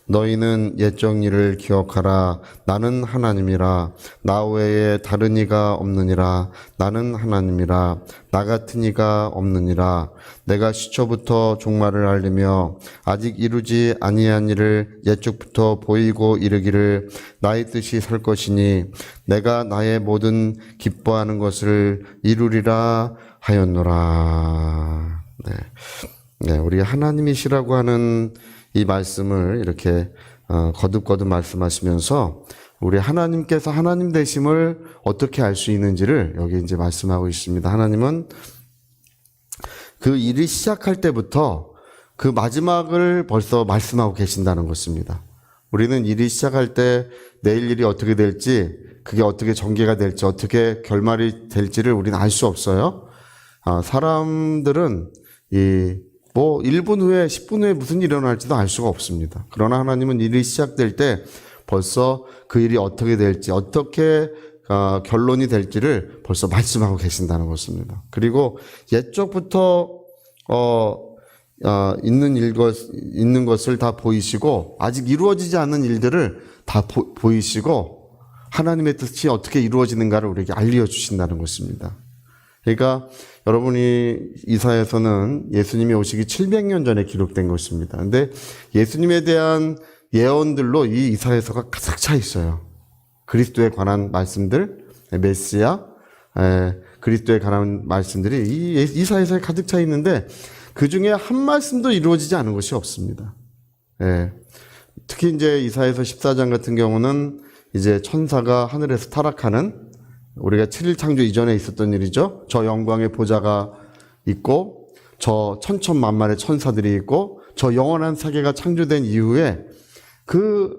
너희는 옛적 일을 기억하라. 나는 하나님이라. 나 외에 다른 이가 없느니라. 나는 하나님이라. 나 같은 이가 없느니라. 내가 시초부터 종말을 알리며 아직 이루지 아니한 일을 옛적부터 보이고 이르기를 나의 뜻이 설 것이니 내가 나의 모든 기뻐하는 것을 이루리라 하였노라. 네, 우리 하나님이시라고 하는 이 말씀을 이렇게 거듭거듭 말씀하시면서 우리 하나님께서 하나님 되심을 어떻게 알 수 있는지를 여기 이제 말씀하고 있습니다. 하나님은 그 일이 시작할 때부터 그 마지막을 벌써 말씀하고 계신다는 것입니다. 우리는 일이 시작할 때 내일 일이 어떻게 될지, 그게 어떻게 전개가 될지, 어떻게 결말이 될지를 우리는 알 수 없어요. 사람들은 1분 후에, 10분 후에 무슨 일이 일어날지도 알 수가 없습니다. 그러나 하나님은 일이 시작될 때 벌써 그 일이 어떻게 될지, 어떻게 결론이 될지를 벌써 말씀하고 계신다는 것입니다. 그리고 옛적부터 있는 것을 다 보이시고 아직 이루어지지 않은 일들을 다 보이시고 하나님의 뜻이 어떻게 이루어지는가를 우리에게 알려주신다는 것입니다. 그러니까 여러분이 이사야서는 예수님이 오시기 700년 전에 기록된 것입니다. 근데 예수님에 대한 예언들로 이 이사야서가 가득 차 있어요. 그리스도에 관한 말씀들, 메시아, 그리스도에 관한 말씀들이 이 이사야서에 가득 차 있는데 그 중에 한 말씀도 이루어지지 않은 것이 없습니다. 특히 이제 이사야서 14장 같은 경우는 이제 천사가 하늘에서 타락하는, 우리가 7일 창조 이전에 있었던 일이죠. 저 영광의 보좌가 있고 저 천천만만의 천사들이 있고 저 영원한 세계가 창조된 이후에 그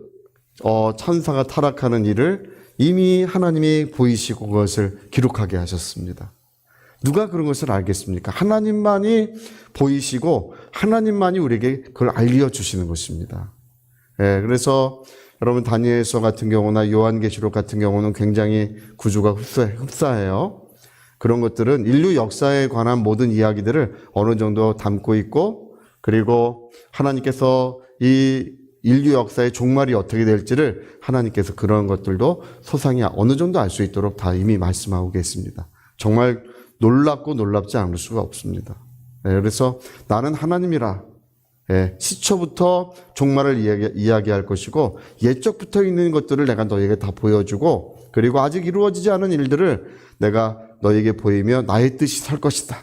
천사가 타락하는 일을 이미 하나님이 보이시고 그것을 기록하게 하셨습니다. 누가 그런 것을 알겠습니까? 하나님만이 보이시고 하나님만이 우리에게 그걸 알려주시는 것입니다. 그래서 여러분 다니엘서 같은 경우나 요한계시록 같은 경우는 굉장히 구조가 흡사해요. 그런 것들은 인류 역사에 관한 모든 이야기들을 어느 정도 담고 있고, 그리고 하나님께서 이 인류 역사의 종말이 어떻게 될지를 하나님께서 그런 것들도 소상히 어느 정도 알 수 있도록 다 이미 말씀하고 계십니다. 정말 놀랍고 놀랍지 않을 수가 없습니다. 그래서 나는 하나님이라. 시초부터 종말을 이야기할 것이고 옛적부터 있는 것들을 내가 너에게 다 보여주고, 그리고 아직 이루어지지 않은 일들을 내가 너에게 보이며 나의 뜻이 설 것이다.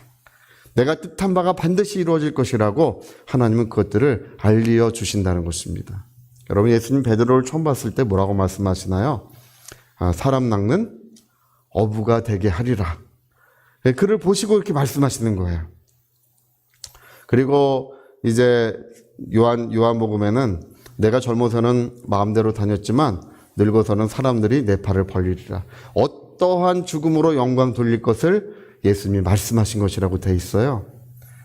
내가 뜻한 바가 반드시 이루어질 것이라고 하나님은 그것들을 알려주신다는 것입니다. 여러분, 예수님 베드로를 처음 봤을 때 뭐라고 말씀하시나요? 사람 낚는 어부가 되게 하리라. 그를 보시고 이렇게 말씀하시는 거예요. 그리고 이제 요한복음에는 내가 젊어서는 마음대로 다녔지만 늙어서는 사람들이 내 팔을 벌리리라. 어떠한 죽음으로 영광 돌릴 것을 예수님이 말씀하신 것이라고 돼 있어요.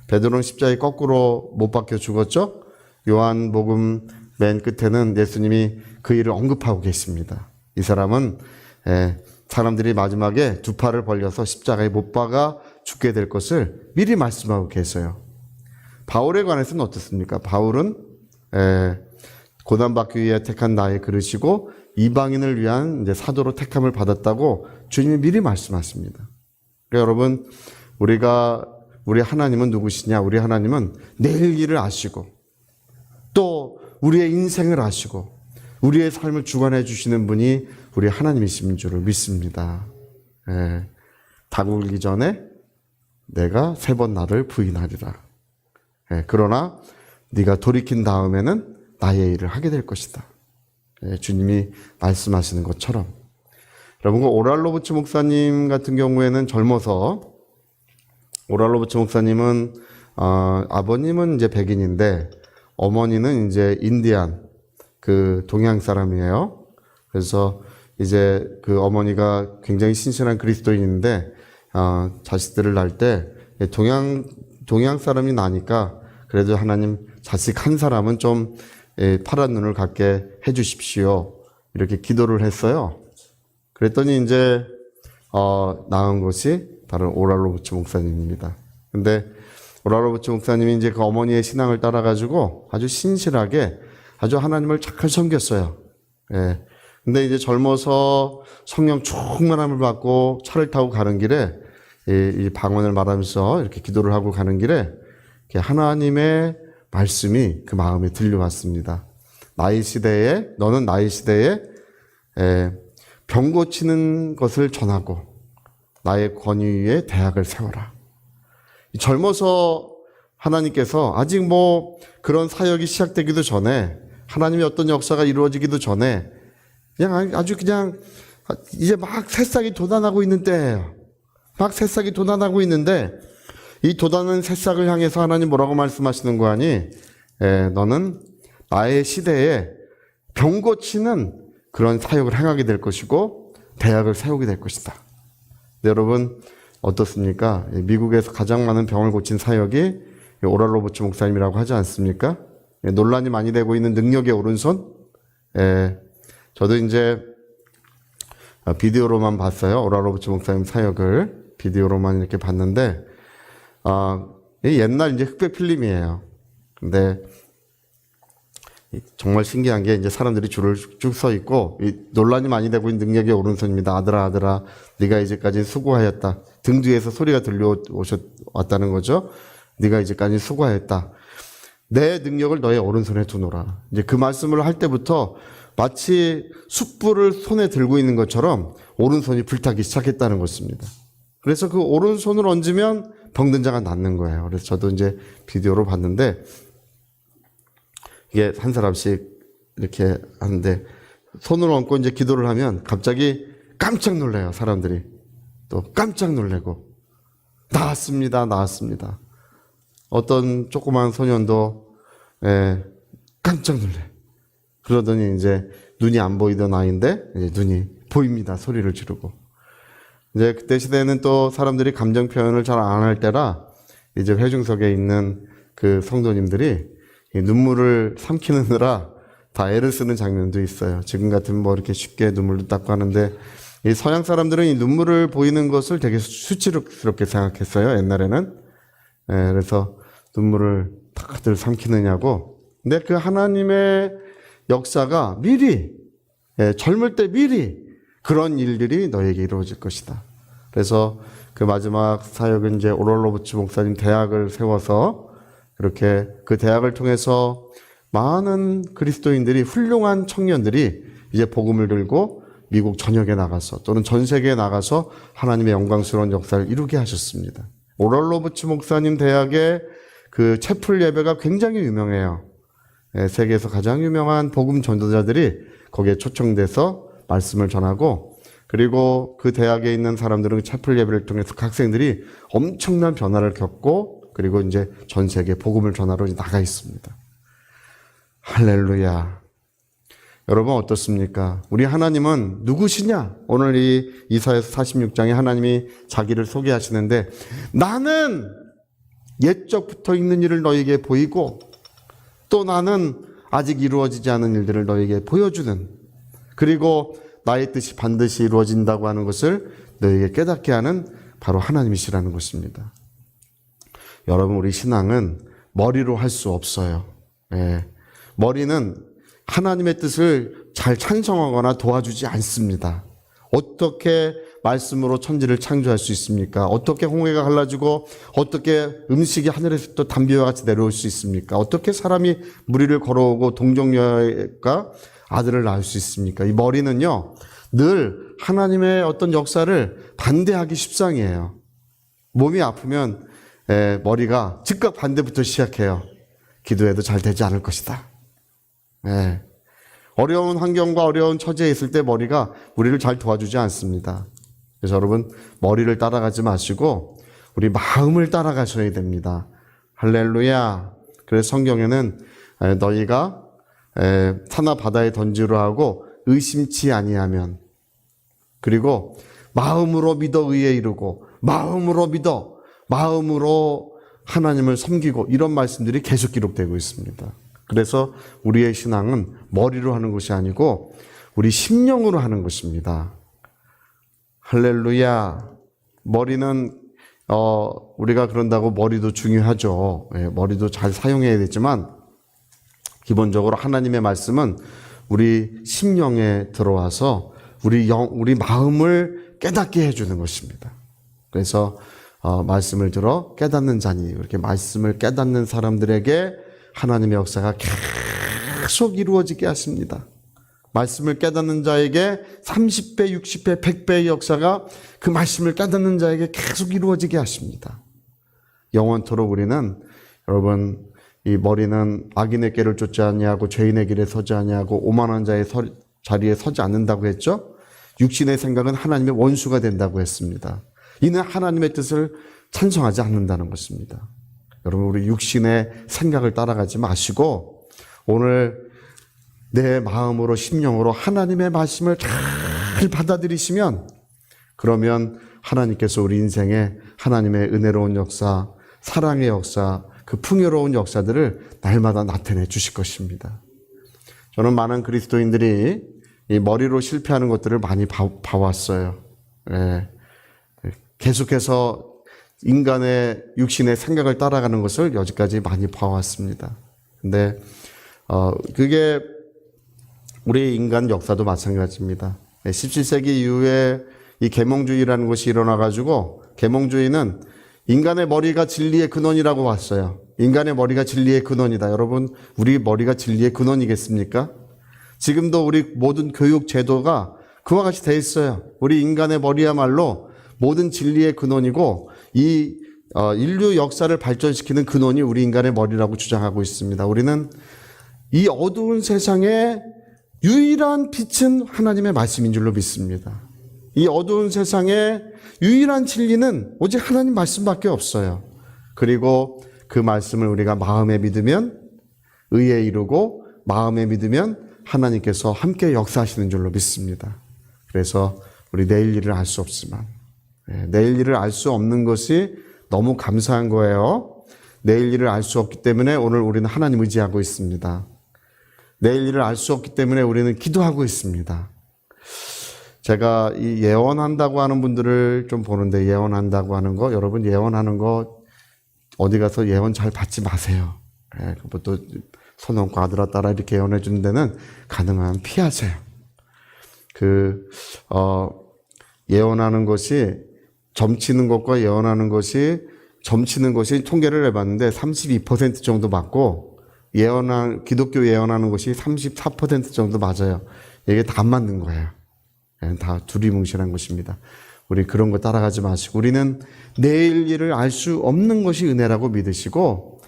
베드로는 십자가에 거꾸로 못 박혀 죽었죠. 요한복음 맨 끝에는 예수님이 그 일을 언급하고 계십니다. 이 사람은 사람들이 마지막에 두 팔을 벌려서 십자가에 못 박아 죽게 될 것을 미리 말씀하고 계세요. 바울에 관해서는 어떻습니까? 바울은 고난받기 위해 택한 나의 그릇이고 이방인을 위한 이제 사도로 택함을 받았다고 주님이 미리 말씀하십니다. 그러니까 여러분, 우리 하나님은 누구시냐? 우리 하나님은 내일 일을 아시고 또 우리의 인생을 아시고 우리의 삶을 주관해 주시는 분이 우리 하나님이신 줄을 믿습니다. 닭 울기 전에 내가 3번 나를 부인하리라. 그러나 네가 돌이킨 다음에는 나의 일을 하게 될 것이다. 주님이 말씀하시는 것처럼. 여러분, 오랄로부츠 목사님 같은 경우에는 젊어서, 오랄로부츠 목사님은 아버님은 이제 백인인데 어머니는 이제 인디안, 그 동양 사람이에요. 그래서 이제 그 어머니가 굉장히 신실한 그리스도인인데 자식들을 낳을 때 동양 사람이 나니까 그래도 하나님 자식 한 사람은 좀 파란 눈을 갖게 해 주십시오. 이렇게 기도를 했어요. 그랬더니 이제 낳은 것이 바로 오랄로부츠 목사님입니다. 근데 오랄로부츠 목사님이 이제 그 어머니의 신앙을 따라가지고 아주 신실하게 아주 하나님을 잘 섬겼어요. 예. 근데 이제 젊어서 성령 충만함을 받고 차를 타고 가는 길에 이 방언을 말하면서 이렇게 기도를 하고 가는 길에 하나님의 말씀이 그 마음에 들려왔습니다. 너는 나의 시대에 병 고치는 것을 전하고 나의 권위 위에 대학을 세워라. 젊어서 하나님께서 아직 뭐 그런 사역이 시작되기도 전에, 하나님의 어떤 역사가 이루어지기도 전에 아주 그냥 이제 막 새싹이 돋아나고 있는 때예요. 막 새싹이 돋아나고 있는데 이 돋아나는 새싹을 향해서 하나님 뭐라고 말씀하시는 거 아니? 너는 나의 시대에 병 고치는 그런 사역을 행하게 될 것이고 대학을 세우게 될 것이다. 네, 여러분 어떻습니까? 미국에서 가장 많은 병을 고친 사역이 오랄 로버츠 목사님이라고 하지 않습니까? 논란이 많이 되고 있는 능력의 오른손. 저도 이제 비디오로만 봤어요. 오랄 로버츠 목사님 사역을 비디오로만 이렇게 봤는데, 옛날 이제 흑백 필름이에요. 근데 정말 신기한 게 이제 사람들이 줄을 쭉 서 있고 논란이 많이 되고 있는 능력의 오른손입니다. 아들아, 네가 이제까지 수고하였다. 등 뒤에서 소리가 들려왔다는 거죠. 네가 이제까지 수고하였다. 내 능력을 너의 오른손에 두노라. 이제 그 말씀을 할 때부터 마치 숯불을 손에 들고 있는 것처럼 오른손이 불타기 시작했다는 것입니다. 그래서 그 오른손을 얹으면 병든 자가 낫는 거예요. 그래서 저도 이제 비디오로 봤는데 이게 한 사람씩 이렇게 하는데 손을 얹고 이제 기도를 하면 갑자기 깜짝 놀래요. 사람들이 또 깜짝 놀래고 나았습니다. 어떤 조그만 소년도 깜짝 놀래. 그러더니 이제 눈이 안 보이던 아이인데 이제 눈이 보입니다. 소리를 지르고. 이제 그때 시대에는 또 사람들이 감정 표현을 잘 안 할 때라 이제 회중석에 있는 그 성도님들이 눈물을 삼키느라 다 애를 쓰는 장면도 있어요. 지금 같으면 뭐 이렇게 쉽게 눈물도 닦고 하는데 이 서양 사람들은 이 눈물을 보이는 것을 되게 수치스럽게 생각했어요. 옛날에는. 그래서 눈물을 다들 삼키느냐고. 근데 그 하나님의 역사가 미리, 젊을 때 미리 그런 일들이 너에게 이루어질 것이다. 그래서 그 마지막 사역은 이제 오랄 로버츠 목사님 대학을 세워서 그렇게 그 대학을 통해서 많은 그리스도인들이, 훌륭한 청년들이 이제 복음을 들고 미국 전역에 나가서 또는 전 세계에 나가서 하나님의 영광스러운 역사를 이루게 하셨습니다. 오랄 로버츠 목사님 대학의 그 채플 예배가 굉장히 유명해요. 세계에서 가장 유명한 복음 전도자들이 거기에 초청돼서 말씀을 전하고, 그리고 그 대학에 있는 사람들은 채플 예배를 통해서 그 학생들이 엄청난 변화를 겪고, 그리고 이제 전 세계 복음을 전하러 나가 있습니다. 할렐루야. 여러분 어떻습니까? 우리 하나님은 누구시냐? 오늘 이 이사야서 46장에 하나님이 자기를 소개하시는데, 나는 옛적부터 있는 일을 너에게 보이고 또 나는 아직 이루어지지 않은 일들을 너에게 보여주는, 그리고 나의 뜻이 반드시 이루어진다고 하는 것을 너에게 깨닫게 하는 바로 하나님이시라는 것입니다. 여러분, 우리 신앙은 머리로 할 수 없어요. 머리는 하나님의 뜻을 잘 찬성하거나 도와주지 않습니다. 어떻게 말씀으로 천지를 창조할 수 있습니까? 어떻게 홍해가 갈라지고 어떻게 음식이 하늘에서 또 담비와 같이 내려올 수 있습니까? 어떻게 사람이 무리를 걸어오고 동정녀가 아들을 낳을 수 있습니까? 이 머리는요, 늘 하나님의 어떤 역사를 반대하기 십상이에요. 몸이 아프면 머리가 즉각 반대부터 시작해요. 기도해도 잘 되지 않을 것이다. 어려운 환경과 어려운 처지에 있을 때 머리가 우리를 잘 도와주지 않습니다. 그래서 여러분, 머리를 따라가지 마시고 우리 마음을 따라가셔야 됩니다. 할렐루야. 그래서 성경에는 너희가 산하 바다에 던지려 하고 의심치 아니하면, 그리고 마음으로 믿어 의에 이르고 마음으로 믿어 마음으로 하나님을 섬기고, 이런 말씀들이 계속 기록되고 있습니다. 그래서 우리의 신앙은 머리로 하는 것이 아니고 우리 심령으로 하는 것입니다. 할렐루야. 머리는 우리가 그런다고 머리도 중요하죠. 머리도 잘 사용해야 되지만 기본적으로 하나님의 말씀은 우리 심령에 들어와서 우리 마음을 깨닫게 해주는 것입니다. 그래서 말씀을 들어 깨닫는 자니, 이렇게 말씀을 깨닫는 사람들에게 하나님의 역사가 계속 이루어지게 하십니다. 말씀을 깨닫는 자에게 30배, 60배, 100배의 역사가 그 말씀을 깨닫는 자에게 계속 이루어지게 하십니다. 영원토록 우리는, 여러분, 이 머리는 악인의 길을 쫓지 아니하고 죄인의 길에 서지 아니하고 오만한 자의 자리에 서지 않는다고 했죠. 육신의 생각은 하나님의 원수가 된다고 했습니다. 이는 하나님의 뜻을 찬성하지 않는다는 것입니다. 여러분, 우리 육신의 생각을 따라가지 마시고 오늘 내 마음으로 심령으로 하나님의 말씀을 잘 받아들이시면, 그러면 하나님께서 우리 인생에 하나님의 은혜로운 역사, 사랑의 역사, 그 풍요로운 역사들을 날마다 나타내 주실 것입니다. 저는 많은 그리스도인들이 이 머리로 실패하는 것들을 많이 봐왔어요. 예. 계속해서 인간의 육신의 생각을 따라가는 것을 여지까지 많이 봐왔습니다. 근데 그게 우리 인간 역사도 마찬가지입니다. 17세기 이후에 이 계몽주의라는 것이 일어나가지고, 계몽주의는 인간의 머리가 진리의 근원이라고 봤어요. 인간의 머리가 진리의 근원이다. 여러분, 우리 머리가 진리의 근원이겠습니까? 지금도 우리 모든 교육 제도가 그와 같이 돼 있어요. 우리 인간의 머리야말로 모든 진리의 근원이고, 이 인류 역사를 발전시키는 근원이 우리 인간의 머리라고 주장하고 있습니다. 우리는 이 어두운 세상에 유일한 빛은 하나님의 말씀인 줄로 믿습니다. 이 어두운 세상에 유일한 진리는 오직 하나님 말씀밖에 없어요. 그리고 그 말씀을 우리가 마음에 믿으면 의에 이루고, 마음에 믿으면 하나님께서 함께 역사하시는 줄로 믿습니다. 그래서 우리 내일 일을 알 수 없지만, 내일 일을 알 수 없는 것이 너무 감사한 거예요. 내일 일을 알 수 없기 때문에 오늘 우리는 하나님 의지하고 있습니다. 내일 일을 알 수 없기 때문에 우리는 기도하고 있습니다. 제가 이 예언한다고 하는 분들을 좀 보는데, 예언한다고 하는 거, 여러분 예언하는 거 어디 가서 예언 잘 받지 마세요. 그것도 손 얹고 아들아 딸아 이렇게 예언해 주는 데는 가능한 피하세요. 예언하는 것이, 점치는 것과 예언하는 것이, 점치는 것이 통계를 해봤는데 32% 정도 맞고, 기독교 예언하는 것이 34% 정도 맞아요. 이게 다 안 맞는 거예요. 다 두리뭉실한 것입니다. 우리 그런 거 따라가지 마시고, 우리는 내일 일을 알 수 없는 것이 은혜라고 믿으시고,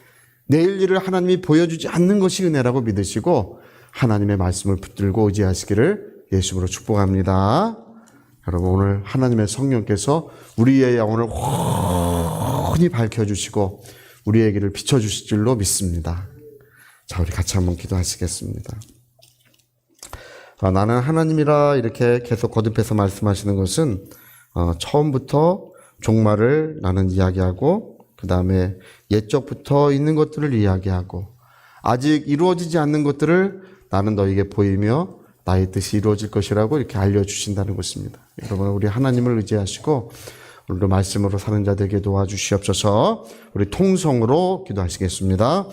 내일 일을 하나님이 보여주지 않는 것이 은혜라고 믿으시고, 하나님의 말씀을 붙들고 의지하시기를 예수님으로 축복합니다. 여러분, 오늘 하나님의 성령께서 우리의 영혼을 훤히 밝혀주시고 우리의 길을 비춰주실 줄로 믿습니다. 자, 우리 같이 한번 기도하시겠습니다. 나는 하나님이라 이렇게 계속 거듭해서 말씀하시는 것은 처음부터 종말을 나는 이야기하고, 그 다음에 옛적부터 있는 것들을 이야기하고, 아직 이루어지지 않는 것들을 나는 너에게 보이며 나의 뜻이 이루어질 것이라고 이렇게 알려주신다는 것입니다. 여러분, 우리 하나님을 의지하시고 오늘도 말씀으로 사는 자 되게 도와주시옵소서. 우리 통성으로 기도하시겠습니다.